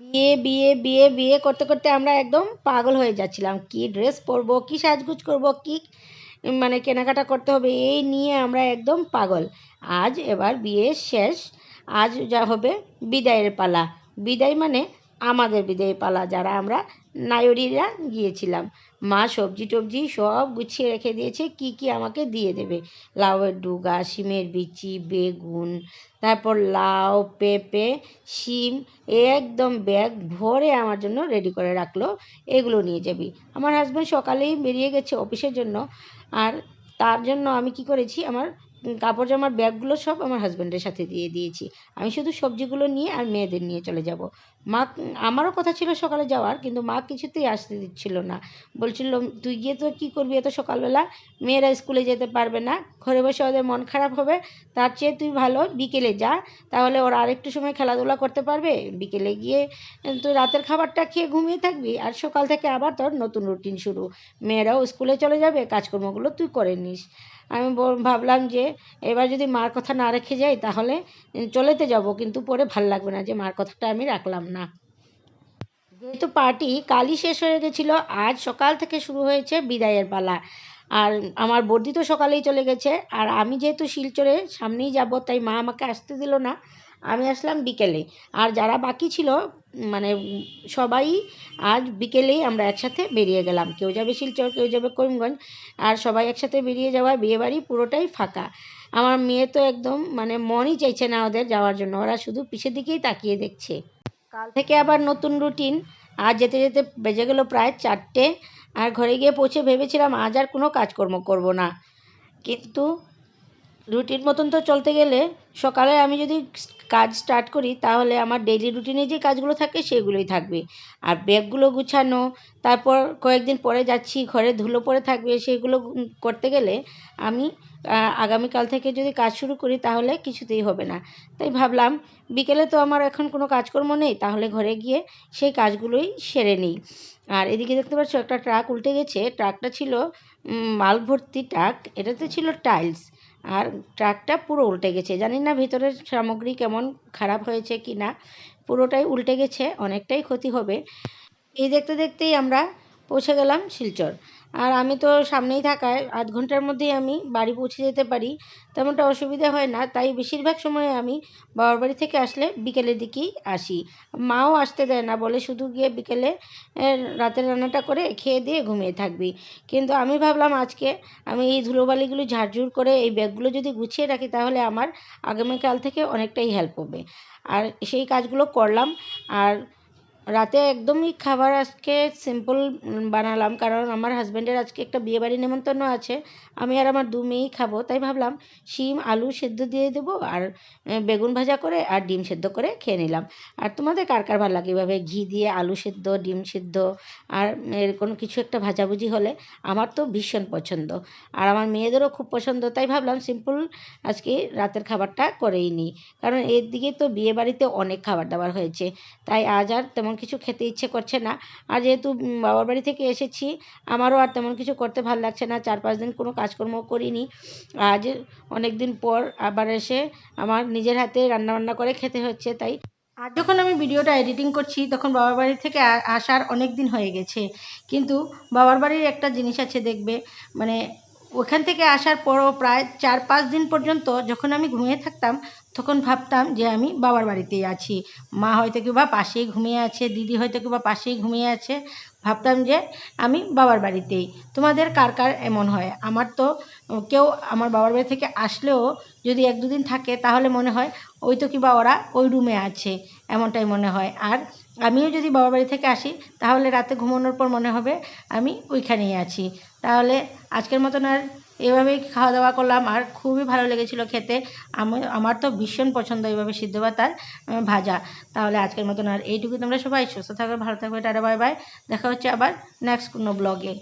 বিয়ে বিয়ে বিয়ে বিয়ে করতে করতে আমরা একদম পাগল হয়ে যাচ্ছিলাম। কি ড্রেস পরবো, কি সাজগুজ করব, কি মানে কেনাকাটা করতে হবে এই নিয়ে আমরা একদম পাগল। আজ এবার বিয়ে শেষ। আজ যা হবে বিদায়ের পালা। বিদায় মানে আমাদের বিদায়ের পালা, যারা আমরা নায়রিরা গিয়েছিলাম। মা সবজি টবজি সব গুছিয়ে রেখে দিয়েছে, কি কি আমাকে দিয়ে দেবে। লাউয়ের ডুগা, শিমের বিচি, বেগুন, তারপর লাউ, পেঁপে, শিম, একদম ব্যাগ ভরে আমার জন্য রেডি করে রাখলো। এগুলো নিয়ে যাবি। আমার হাজব্যান্ড সকালেই বেরিয়ে গেছে অফিসের জন্য। আর তার জন্য আমি কি করেছি, আমার কাপড় জামার ব্যাগগুলো সব আমার হাজব্যান্ডের সাথে দিয়ে দিয়েছি। আমি শুধু সবজিগুলো নিয়ে আর মেয়েদের নিয়ে চলে যাব। মা, আমারও কথা ছিল সকালে যাওয়ার, কিন্তু মা কিছুতেই আসতে দিচ্ছিল না। বলছিল তুই গিয়ে তো কী করবি এত সকালবেলা, মেয়েরা স্কুলে যেতে পারবে না, ঘরে বসে ওদের মন খারাপ হবে। তার চেয়ে তুই ভালো বিকেলে যা, তাহলে ওরা আরেকটু সময় খেলাধুলা করতে পারবে। বিকেলে গিয়ে তুই রাতের খাবারটা খেয়ে ঘুমিয়ে থাকবি, আর সকাল থেকে আবার তোর নতুন রুটিন শুরু। মেয়েরাও স্কুলে চলে যাবে, কাজকর্মগুলো তুই করে নিস। আমি ভাবলাম যে এবার যদি মার কথা না রেখে যাই তাহলে চলেতে যাব, কিন্তু পরে ভাল লাগবে না যে মার কথাটা আমি রাখলাম না। যেহেতু পার্টি কালই শেষ হয়ে গেছিলো, আজ সকাল থেকে শুরু হয়েছে বিদায়ের পালা। আর আমার বর্দি তো সকালেই চলে গেছে, আর আমি যেহেতু শিলচরে সামনেই যাব, তাই মা আমাকে আসতে দিল না। আমি আসলাম বিকেলে। আর যারা বাকি ছিল, মানে সবাই আজ বিকেলেই আমরা একসাথে বেরিয়ে গেলাম। কেউ যাবে শিলচর, কেউ যাবে করিমগঞ্জ। আর সবাই একসাথে বেরিয়ে যাওয়ায় বিয়েবাড়ি পুরোটাই ফাঁকা। আমার মেয়ে তো একদম মানে মনই চাইছে না ওদের যাওয়ার জন্য, ওরা শুধু পিছের দিকেই তাকিয়ে দেখছে। কাল থেকে আবার নতুন রুটিন। আজ যেতে যেতে বেজে গেল প্রায় 4টে। আর ঘরে গিয়ে পৌঁছে ভেবেছিলাম আজ আর কোনো কাজকর্ম করব না, কিন্তু রুটিন মতন তো চলতে গেলে সকালে আমি যদি কাজ স্টার্ট করি তাহলে আমার ডেইলি রুটিনে যে কাজগুলো থাকে সেগুলোই থাকবে। আর ব্যাগগুলো গুছানো, তারপর কয়েকদিন পরে যাচ্ছি, ঘরে ধুলো পড়ে থাকবে, সেগুলো করতে গেলে আমি আগামীকাল থেকে যদি কাজ শুরু করি তাহলে কিছুতেই হবে না। তাই ভাবলাম বিকেলে তো আমার এখন কোনো কাজকর্ম নেই, তাহলে ঘরে গিয়ে সেই কাজগুলোই সেরে নিই। আর এদিকে দেখতে পাচ্ছ একটা ট্রাক উল্টে গেছে। ট্রাকটা ছিল মাল ভর্তি ট্রাক, এটাতে ছিল টাইলস। আর ট্রাকটা পুরো উল্টে গেছে, জানি না ভিতরের সামগ্রী কেমন খারাপ হয়েছে কি না। পুরোটাই উল্টে গেছে, অনেকটাই ক্ষতি হবে। এই দেখতে দেখতেই আমরা পৌঁছে গেলাম শিলচর। আর আমি তো সামনেই থাকায় আধ ঘন্টার মধ্যেই আমি বাড়ি পৌঁছে যেতে পারি, তেমনটা অসুবিধা হয় না। তাই বেশিরভাগ সময় আমি বাবার বাড়ি থেকে আসলে বিকেলের দিকেই আসি। মাও আসতে দেয় না, বলে শুধু গিয়ে বিকেলে রাতের রান্নাটা করে খেয়ে দিয়ে ঘুমিয়ে থাকবি। কিন্তু আমি ভাবলাম আজকে আমি এই ধুলোবালিগুলো ঝাড়ঝুড় করে এই ব্যাগগুলো যদি গুছিয়ে রাখি তাহলে আমার আগামীকাল থেকে অনেকটাই হেল্প হবে। আর সেই কাজগুলো করলাম। আর রাতে একদমই খাবার আজকে সিম্পল বানালাম, কারণ আমার হাজব্যান্ডের আজকে একটা বিয়েবাড়ি নেমন্তন্ন আছে। আমি আর আমার 2 মেয়েই খাবো, তাই ভাবলাম শিম আলু সেদ্ধ দিয়ে দেবো, আর বেগুন ভাজা করে আর ডিম সেদ্ধ করে খেয়ে নিলাম। আর তোমাদের কার কার ভালো লাগে এভাবে ঘি দিয়ে আলু সেদ্ধ, ডিম সেদ্ধ আর এর কোনো কিছু একটা ভাজাভুজি হলে? আমার তো ভীষণ পছন্দ, আর আমার মেয়েদেরও খুব পছন্দ। তাই ভাবলাম সিম্পল আজকে রাতের খাবারটা করেই নিই, কারণ এর দিকে তো বিয়েবাড়িতে অনেক খাবার দাবার হয়েছে। তাই আজ আর তেমন কিছু খেতে ইচ্ছে করছে না। আর যেহেতু বাবার বাড়ি থেকে এসেছি, আমারও আর তেমন কিছু করতে ভাল লাগছে না। 4-5 দিন কোনো কাজকর্ম করিনি। আজ অনেক দিন পর আবার এসে আমার নিজের হাতে রান্নাবান্না করে খেতে হচ্ছে। তাই আজ যখন আমি ভিডিওটা এডিটিং করছি তখন বাবার বাড়ি থেকে আসার অনেক দিন হয়ে গেছে। কিন্তু বাবার বাড়ির একটা জিনিস আছে দেখবে, মানে ওখান থেকে আসার পরও প্রায় 4-5 দিন পর্যন্ত যখন আমি ঘুমিয়ে থাকতাম তখন ভাবতাম যে আমি বাবার বাড়িতেই আছি। মা হয়তো কিংবা পাশেই ঘুমিয়ে আছে, দিদি হয়তো কিংবা পাশেই ঘুমিয়ে আছে, ভাবতাম যে আমি বাবার বাড়িতেই। তোমাদের কার কার এমন হয়? আমার তো কেউ আমার বাবার বাড়ি থেকে আসলেও যদি 1-2 দিন থাকে তাহলে মনে হয় ওই তো কিংবা ওরা ওই রুমে আছে, এমনটাই মনে হয়। আর আমিও যদি বাবার বাড়ি থেকে আসি তাহলে রাতে ঘুমানোর পর মনে হবে আমি ওইখানেই আছি। তাহলে আজকের মতন আর এভাবেই খাওয়া দাওয়া করলাম, আর খুবই ভালো লেগেছিলো খেতে। আমার তো ভীষণ পছন্দ এইভাবে সিদ্ধ ভাত আর ভাজা। তাহলে আজকের মতন আর এইটুকু। তোমরা সবাই সুস্থ থাকবে, ভালো থাকবে, টাটা বাই বাই। দেখা হচ্ছে আবার নেক্সট কোনো ব্লগে।